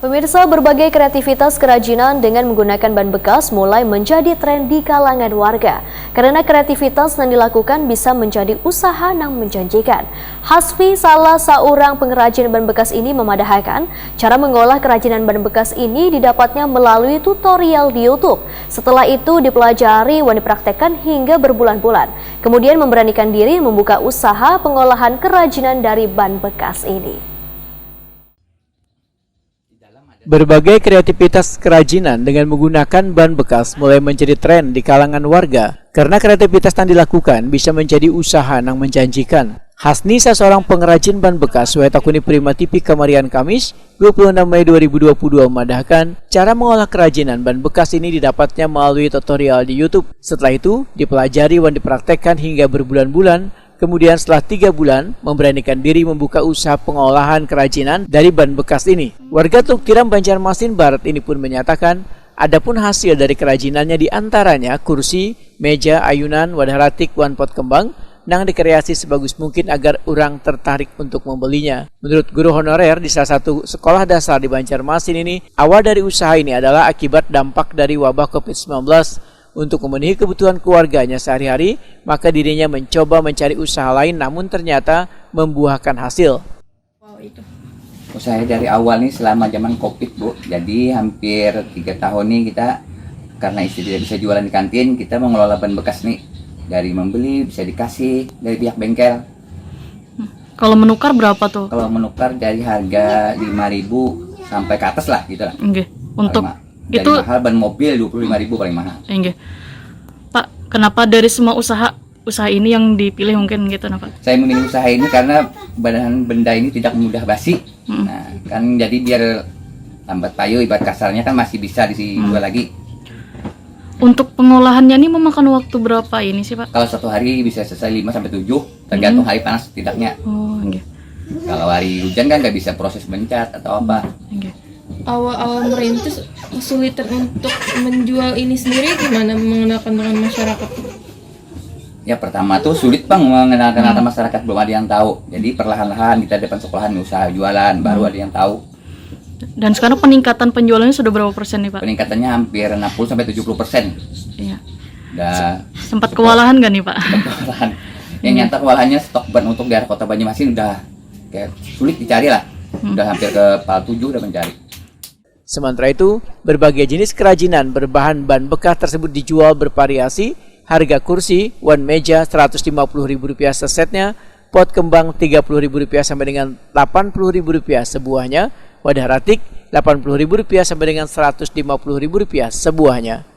Pemirsa, berbagai kreativitas kerajinan dengan menggunakan bahan bekas mulai menjadi tren di kalangan warga. Karena kreativitas yang dilakukan bisa menjadi usaha yang menjanjikan. Hasfi, salah seorang pengrajin bahan bekas ini memadahkan cara mengolah kerajinan bahan bekas ini didapatnya melalui tutorial di YouTube. Setelah itu dipelajari dan dipraktekkan hingga berbulan-bulan. Kemudian memberanikan diri membuka usaha pengolahan kerajinan dari bahan bekas ini. Berbagai kreativitas kerajinan dengan menggunakan bahan bekas mulai menjadi tren di kalangan warga. Karena kreativitas yang dilakukan bisa menjadi usaha yang menjanjikan. Hasni, seorang pengrajin bahan bekas, Wetakuni Prima TV Kamarian Kamis, 26 Mei 2022 memadahkan cara mengolah kerajinan bahan bekas ini didapatnya melalui tutorial di YouTube. Setelah itu dipelajari dan dipraktekkan hingga berbulan-bulan. Kemudian setelah 3 bulan, memberanikan diri membuka usaha pengolahan kerajinan dari bahan bekas ini. Warga Teluk Tiram, Banjarmasin Barat ini pun menyatakan, adapun hasil dari kerajinannya diantaranya kursi, meja, ayunan, wadah ratik, wan pot kembang, yang dikreasi sebagus mungkin agar orang tertarik untuk membelinya. Menurut guru honorer di salah satu sekolah dasar di Banjarmasin ini, awal dari usaha ini adalah akibat dampak dari wabah COVID-19. Untuk memenuhi kebutuhan keluarganya sehari-hari, maka dirinya mencoba mencari usaha lain namun ternyata membuahkan hasil. Usaha dari awal nih selama zaman Covid, Bu. Jadi hampir 3 tahun nih kita, karena istri tidak bisa jualan di kantin, kita mengelola bahan bekas nih. Dari membeli bisa dikasih dari pihak bengkel. Kalau menukar berapa tuh? Kalau menukar dari harga 5.000 sampai ke atas lah gitu lah. Oke. Untuk dari itu mahal ban mobil 25.000 paling mahal. Oke. Pak, kenapa dari semua usaha ini yang dipilih mungkin gitu, Pak? Saya memilih usaha ini karena bahan benda ini tidak mudah basi. Nah, kan jadi biar lambat payu, ibarat kasarnya kan masih bisa dijual lagi. Untuk pengolahannya ini memakan waktu berapa ini sih, Pak? Kalau satu hari bisa selesai 5 sampai 7, tergantung hari panas setidaknya. Oh, okay. Kalau hari hujan kan nggak bisa proses mencat atau apa. Okay. Awal-awal merintis kesulitan untuk menjual ini sendiri gimana mengenalkan dengan masyarakat? Ya pertama tuh sulit Bang mengenalkan masyarakat, belum ada yang tahu. Jadi perlahan-lahan kita depan sekolahan usaha jualan, baru ada yang tahu. Dan sekarang peningkatan penjualannya sudah berapa persen nih, Pak? Peningkatannya hampir 60 sampai 70%. Iya. Sempat kewalahan nggak nih, Pak? Kewalahan. Yang nyata kewalahannya stok ban untuk daerah Kota Banjarmasin udah kayak sulit dicari lah. Udah hampir ke Pal 7 udah mencari. Sementara itu, berbagai jenis kerajinan berbahan bahan bekas tersebut dijual bervariasi. Harga kursi, wan meja Rp150.000 sesetnya, pot kembang Rp30.000 sampai dengan Rp80.000 sebuahnya, wadah ratik Rp80.000 sampai dengan Rp150.000 sebuahnya.